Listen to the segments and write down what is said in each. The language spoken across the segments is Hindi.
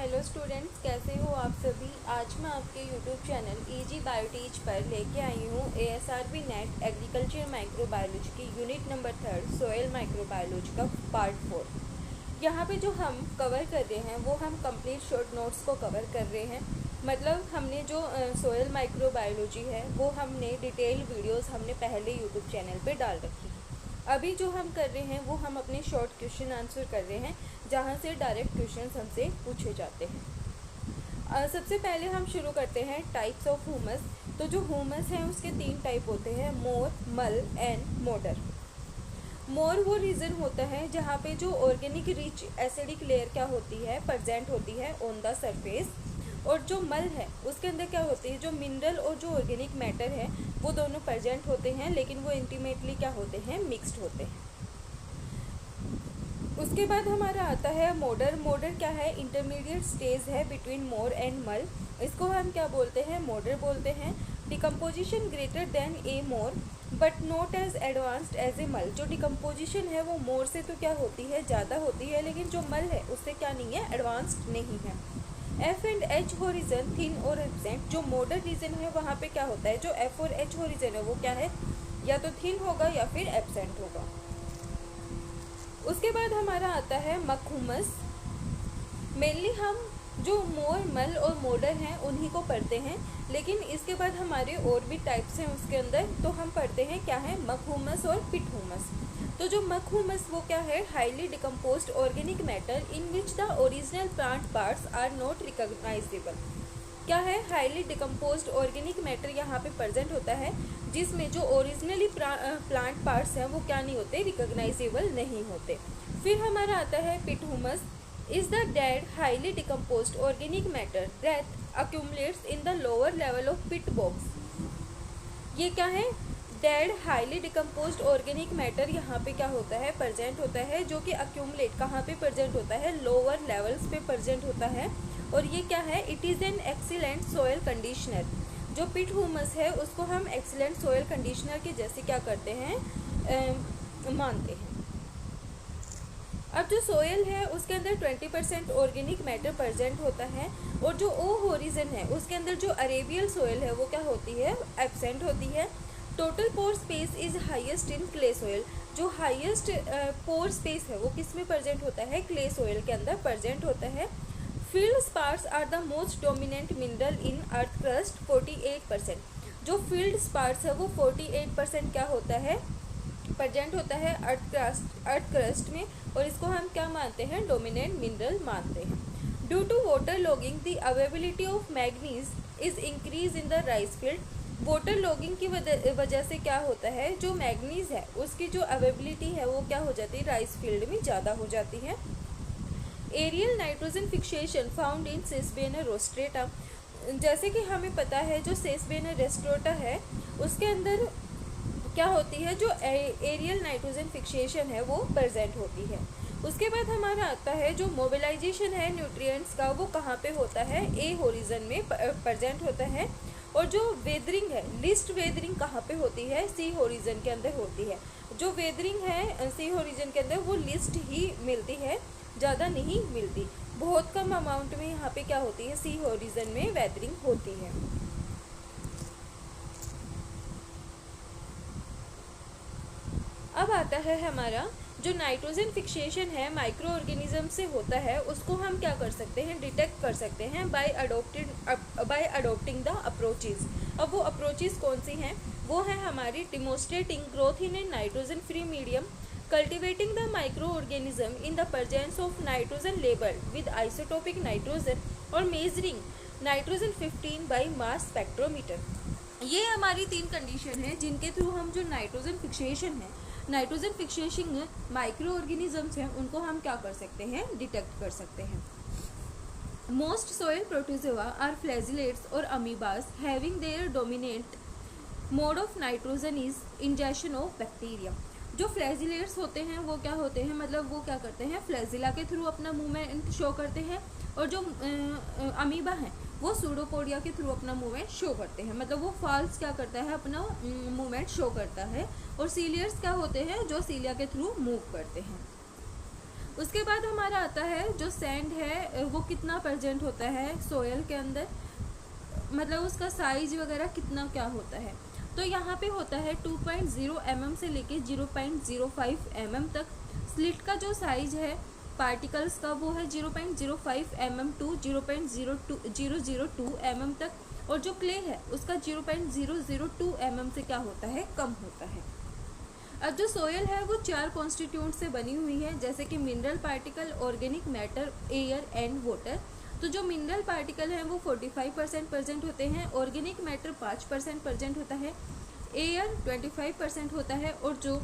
हेलो स्टूडेंट्स, कैसे हो आप सभी। आज मैं आपके यूट्यूब चैनल इजी बायोटीज पर लेके आई हूँ ASRB नेट एग्रीकल्चर माइक्रोबायोलॉजी की यूनिट नंबर 3 सोयल माइक्रोबायोलॉजी का पार्ट 4। यहाँ पे जो हम कवर कर रहे हैं वो हम कंप्लीट शॉर्ट नोट्स को कवर कर रहे हैं। मतलब हमने जो सोयल माइक्रोबायोलॉजी है वो हमने डिटेल वीडियोस हमने पहले यूट्यूब चैनल पे डाल रखी है। अभी जो हम कर रहे हैं वो हम अपने शॉर्ट क्वेश्चन आंसर कर रहे हैं, जहाँ से डायरेक्ट क्वेश्चन हमसे पूछे जाते हैं। सबसे पहले हम शुरू करते हैं टाइप्स ऑफ ह्यूमस। तो जो ह्यूमस हैं उसके 3 टाइप होते हैं, मोर, मल एंड मोडर। मोर वो रीजन होता है जहाँ पे जो ऑर्गेनिक रिच एसिडिक लेयर क्या होती है, प्रेजेंट होती है ऑन द सरफेस। और जो मल है उसके अंदर क्या होती है, जो मिनरल और जो ऑर्गेनिक मैटर है वो दोनों प्रेजेंट होते हैं, लेकिन वो इंटीमेटली क्या होते हैं, मिक्स्ड होते हैं। उसके बाद हमारा आता है मोडर। मोडर क्या है, इंटरमीडिएट स्टेज है बिटवीन मोर एंड मल। इसको हम क्या बोलते हैं, मोडर बोलते हैं। Decomposition greater than a mor but not as advanced as a mull. जो डिकम्पोजिशन है वो मोर से तो क्या होती है, ज़्यादा होती है, लेकिन जो मल है उससे क्या नहीं है, एडवांस्ड नहीं है। F and H horizon thin और एब्सेंट। जो मोडर रीजन है वहाँ पे क्या होता है, जो एफ और एच होरिजन है वो क्या है, या तो थिन होगा या फिर एब्सेंट होगा। उसके बाद हमारा आता है मकहुमस। मेनली हम जो मोर, मल और मोडर हैं उन्हीं को पढ़ते हैं, लेकिन इसके बाद हमारे और भी टाइप्स हैं उसके अंदर, तो हम पढ़ते हैं क्या है, मकहुमस और पिटहुमस। तो जो मकहुमस वो क्या है, highly decomposed organic matter in which the original plant parts are not recognisable. क्या है, हाईली डिकम्पोज्ड ऑर्गेनिक मैटर यहाँ पे प्रेजेंट होता है जिसमें जो ओरिजिनली प्लांट पार्ट्स हैं वो क्या नहीं होते, रिकॉग्नाइजेबल नहीं होते। फिर हमारा आता है peat humus. Is the dead highly decomposed organic matter that accumulates in the lower level of pit box। ये क्या है, dead highly decomposed organic matter यहाँ पे क्या होता है, प्रेजेंट होता है, जो कि अक्यूमुलेट कहाँ पे प्रेजेंट होता है, लोअर लेवल्स पे प्रेजेंट होता है। और ये क्या है, it is an excellent soil conditioner. जो पिट ह्यूमस है उसको हम एक्सीलेंट सोयल कंडीशनर के जैसे क्या करते हैं, मानते हैं। अब जो सोयल है उसके अंदर 20% ऑर्गेनिक मैटर प्रेजेंट होता है, और जो ओ होरिजन है उसके अंदर जो अरेबियल सोयल है वो क्या होती है, एब्सेंट होती है। Total pore space is highest in clay soil. जो हाईएस्ट पोर स्पेस है वो किस में प्रेजेंट होता है, क्ले सोयल के अंदर प्रेजेंट होता है। Feldspars are the most dominant mineral in earth crust 48%। जो फील्ड स्पार्स है वो 48% क्या होता है, प्रेजेंट होता है अर्थ क्रस्ट में, और इसको हम क्या मानते हैं, डोमिनेंट मिनरल मानते हैं। Due to water logging the availability of manganese is increase in the rice field. Water logging की वजह से क्या होता है, जो मैग्नीज है उसकी जो अवेबिलिटी है वो क्या हो जाती है, राइस फील्ड में ज़्यादा हो जाती है। Aerial nitrogen fixation found in Sesbania rostrata. जैसे कि हमें पता है जो सेसबेनर रोस्ट्रेटा है उसके अंदर क्या होती है, जो एरियल नाइट्रोजन फिक्सेशन है वो प्रेजेंट होती है। उसके बाद हमारा आता है जो मोबिलाइजेशन है न्यूट्रिएंट्स का, वो कहाँ पे होता है, ए होरिजन में प्रेजेंट होता है। और जो वेदरिंग है, लिस्ट वेदरिंग कहाँ पे होती है, सी होरिजन के अंदर होती है। जो वेदरिंग है सी होरिजन के अंदर वो लिस्ट ही मिलती है, ज़्यादा नहीं मिलती। बहुत कम अमाउंट में यहाँ पे क्या होती है, सी होरिजन में वेदरिंग होती है। अब आता है हमारा जो नाइट्रोजन फिक्सेशन है माइक्रो ऑर्गेनिज्म से होता है, उसको हम क्या कर सकते हैं, डिटेक्ट कर सकते हैं बाय अडोप्टिंग द अप्रोचेज। अब वो अप्रोचेज कौन सी हैं, वो है हमारी demonstrating growth in a nitrogen free medium, cultivating the micro organism in the presence of nitrogen labelled with isotopic nitrogen, और measuring nitrogen 15 by mass spectrometer. ये हमारी 3 कंडीशन है जिनके थ्रू हम जो नाइट्रोजन फिक्सेशन है, नाइट्रोजन फिक्सेशन माइक्रो ऑर्गेनिजम्स हैं उनको हम क्या कर सकते हैं, डिटेक्ट कर सकते हैं। Most soil protozoa are flagellates और amoebas having their dominant mode of nitrogen is injection of bacteria. जो फ्लैजिलेट्स होते हैं वो क्या होते हैं, मतलब वो क्या करते हैं, फ्लैजिला के थ्रू अपना मूवमेंट शो करते हैं, और जो अमीबा हैं वो सूडोपोडिया के थ्रू अपना मूवमेंट शो करते हैं, मतलब वो फॉल्स क्या करता है, अपना मूवमेंट शो करता है। और सीलियर्स क्या होते हैं, जो सीलिया के थ्रू मूव करते हैं। उसके बाद हमारा आता है जो सैंड है वो कितना प्रेजेंट होता है सोयल के अंदर, मतलब उसका साइज वगैरह कितना क्या होता है। तो यहाँ पे होता है 2.0 mm से लेके 0.05 mm तक। स्लिट का जो साइज है पार्टिकल्स का वो है 0.05 mm टू 0.002 mm तक, और जो क्ले है उसका 0.002 mm से क्या होता है, कम होता है। अब जो सोयल है वो 4 कॉन्स्टिट्यूंट से बनी हुई है, जैसे कि mineral particle, organic matter, air and water. तो जो मिनरल पार्टिकल हैं वो 45% प्रेजेंट होते हैं, ऑर्गेनिक मैटर 5% प्रेजेंट होता है, एयर 25% होता है, और जो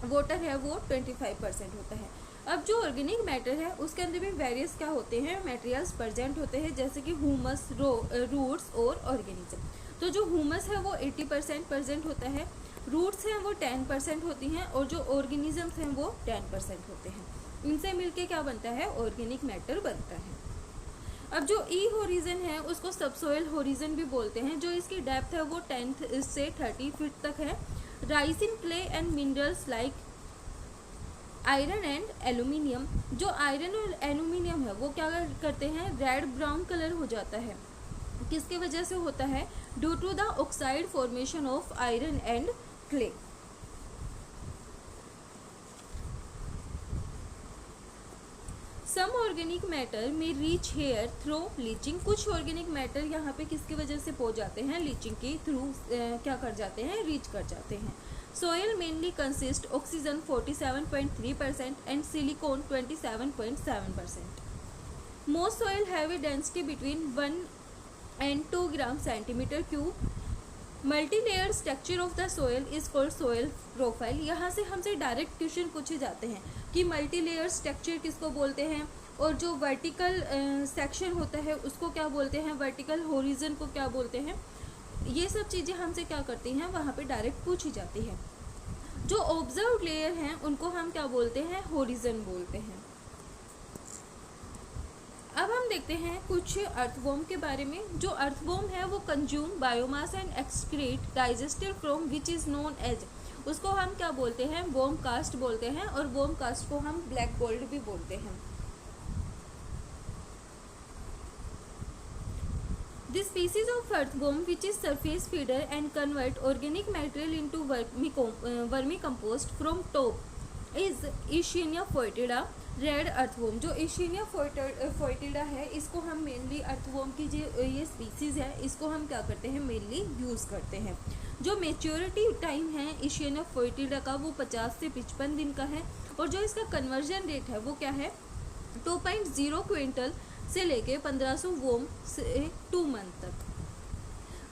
वाटर है वो 25% होता है। अब जो ऑर्गेनिक मैटर है उसके अंदर भी वेरियस क्या होते हैं, मटेरियल्स प्रेजेंट होते हैं, जैसे कि ह्यूमस, रूट्स और ऑर्गेनिज्म। तो जो ह्यूमस है वो 80% प्रेजेंट होता है, रूट्स हैं वो 10% होती हैं, और जो ऑर्गेनिजम्स हैं वो 10% होते हैं। इनसे मिलके क्या बनता है, ऑर्गेनिक मैटर बनता है। अब जो ई होरिजन है उसको सबसोयल होरिजन भी बोलते हैं। जो इसकी डेप्थ है वो 10 से 30 फीट तक है। Rise in clay and minerals like iron and aluminium. जो आयरन और एल्यूमिनियम है वो क्या करते हैं, रेड ब्राउन कलर हो जाता है। किसके वजह से होता है, due to the oxide formation of iron and clay. Some organic matter may reach here through leaching. कुछ ऑर्गेनिक मैटर यहाँ पे किसकी वजह से पहुँच जाते हैं, लीचिंग के थ्रू क्या कर जाते हैं, रीच कर जाते हैं। Soil mainly consist oxygen 47.3% and silicon 27.7%। Most soil have a density between 1 and 2 gram centimetre cube. Multi layer structure of the soil is called soil profile. यहाँ से हमसे डायरेक्ट क्वेश्चन पूछे जाते हैं कि मल्टी लेयर स्ट्रक्चर किसको बोलते हैं, और जो वर्टिकल सेक्शन होता है उसको क्या बोलते हैं, वर्टिकल होरिजन को क्या बोलते हैं। ये सब चीज़ें हमसे क्या करती हैं, वहाँ पे डायरेक्ट पूछी जाती है। जो ऑब्जर्व लेयर हैं उनको हम क्या बोलते हैं, होरिजन बोलते हैं। अब हम देखते हैं कुछ अर्थवॉर्म के बारे में। जो अर्थवॉर्म है वो consume biomass and excrete digested from which is known as, उसको हम क्या बोलते हैं, वॉर्म कास्ट बोलते हैं, और वॉर्म कास्ट को हम ब्लैक गोल्ड भी बोलते हैं। This species of earthworm which is surface feeder and convert organic material into vermicompost from top is Escherichia foetida red earthworm. जो Escherichia foetida है इसको हम मेनली अर्थवॉर्म की जो ये स्पीसीज़ है इसको हम क्या करते हैं, मेनली यूज़ करते हैं। जो मेच्योरिटी टाइम है Escherichia foetida का वो 50 से 55 दिन का है, और जो इसका कन्वर्जन रेट है वो क्या है, 2.0 क्विंटल से लेके 1500 वोम से 2 मंथ तक।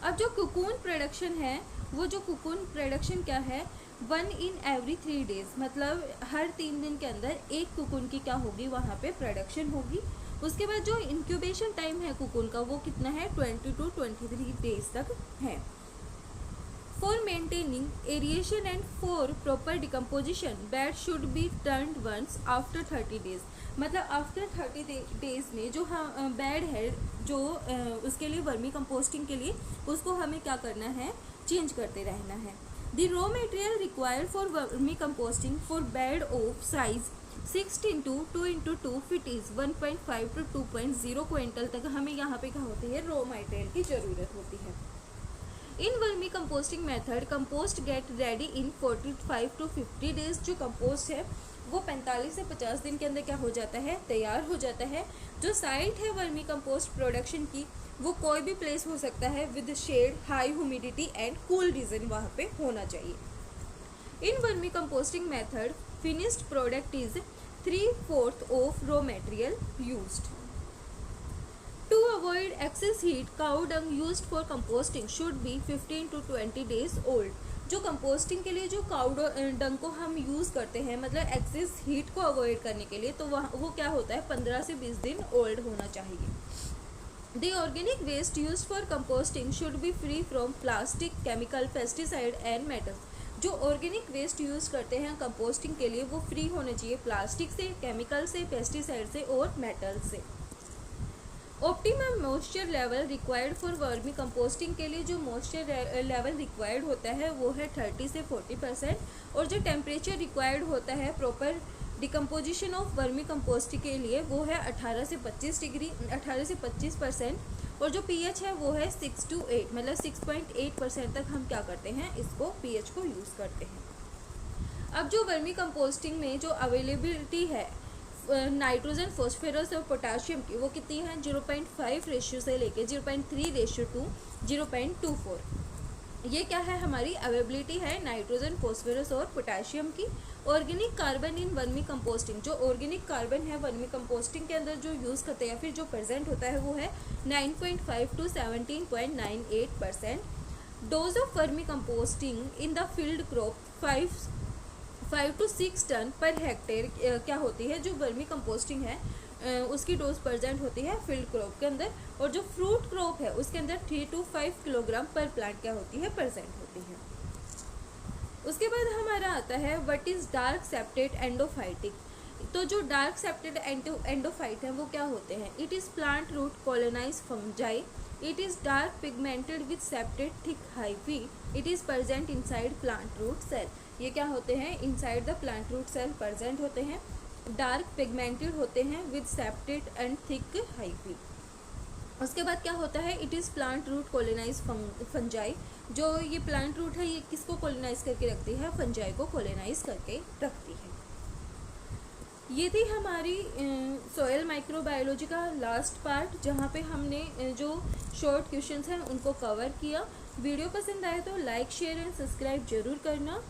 अब जो कुकून प्रोडक्शन है वो जो कुकून प्रोडक्शन क्या है, 1 in every 3 days, मतलब हर 3 दिन के अंदर एक कुकून की क्या होगी, वहाँ पे प्रोडक्शन होगी। उसके बाद जो इंक्यूबेशन टाइम है कुकून का वो कितना है, 20 to 23 डेज तक है। For maintaining aeration and for proper decomposition, bed should be turned once after 30 days। मतलब आफ्टर 30 डेज में जो हम बेड है जो उसके लिए वर्मी कंपोस्टिंग के लिए उसको हमें क्या करना है, चेंज करते रहना है। The raw material required for vermi composting for bed of size 6 into 2 into 2 feet is 1.5 to 2.0 quintal तक हमें यहाँ पे क्या होती है, रॉ मटेरियल की ज़रूरत होती है। In vermi composting method compost get ready in 45 to 50 days. जो कंपोस्ट है वो 45 से 50 दिन के अंदर क्या हो जाता है, तैयार हो जाता है। जो साइट है वर्मी कंपोस्ट प्रोडक्शन की वो कोई भी प्लेस हो सकता है with shade, high humidity and cool region वहाँ पे होना चाहिए। In vermi composting method finished product is 3/4 of raw material used. To avoid excess heat, cow dung used for composting should be 15 to 20 days old। जो कंपोस्टिंग के लिए जो काउ डंग को हम यूज़ करते हैं, मतलब एक्सेस हीट को अवॉइड करने के लिए, तो वो क्या होता है, 15 से 20 दिन ओल्ड होना चाहिए। The organic waste used for composting should be free from plastic, chemical, pesticide and metals. जो ऑर्गेनिक वेस्ट यूज़ करते हैं कंपोस्टिंग के लिए वो फ्री होने चाहिए प्लास्टिक से, केमिकल से, पेस्टिसाइड से और मेटल से। Optimum moisture level required for vermi composting के लिए जो मॉइस्चर लेवल रिक्वायर्ड होता है वो है 30 से 40%, और जो टेम्परेचर रिक्वायर्ड होता है proper decomposition of vermi compost के लिए वो है 18 से 25%, और जो पीएच है वो है 6 to 8, मतलब 6.8% तक हम क्या करते हैं, इसको पीएच को यूज़ करते हैं। अब जो वर्मी कंपोस्टिंग में जो अवेलेबिलिटी है नाइट्रोजन, फॉस्फोरस और पोटाशियम की, वो कितनी है, 0.5 रेशियो से लेके 0.3 रेशियो टू 0.24। ये क्या है, हमारी अवेलेबिलिटी है नाइट्रोजन, फॉस्फोरस और पोटाशियम की। Organic carbon in vermi composting, जो ऑर्गेनिक कार्बन है वर्मी कंपोस्टिंग के अंदर जो यूज़ करते हैं या फिर जो प्रेजेंट होता है वो है 9.5 to 17.98%। Dose of vermicomposting in the field crop 5 to 6 ton per hectare क्या होती है, जो वर्मी कंपोस्टिंग है उसकी डोज प्रेजेंट होती है फील्ड क्रॉप के अंदर, और जो फ्रूट क्रॉप है उसके अंदर 3 to 5 किलोग्राम पर प्लांट क्या होती है, प्रेजेंट होती है। उसके बाद हमारा आता है what is dark septate endophytic. तो जो डार्क सेप्टेड एंडोफाइट है वो क्या होते हैं, it is plant root colonize fungi, it is dark pigmented with septate thick hyphae, it is present inside plant root cell. ये क्या होते हैं, inside the plant root cell present होते हैं, डार्क पिगमेंटेड होते हैं with septate and thick hyphae. उसके बाद क्या होता है, it is plant root colonize fungi. जो ये प्लांट रूट है ये किसको कॉलोनाइज करके रखती है, फंजाई को कॉलोनाइज करके रखती है। ये थी हमारी सॉयल माइक्रोबायोलॉजी का लास्ट पार्ट, जहाँ पे हमने जो शॉर्ट क्वेश्चंस हैं उनको कवर किया। वीडियो पसंद आए तो लाइक, शेयर एंड सब्सक्राइब जरूर करना।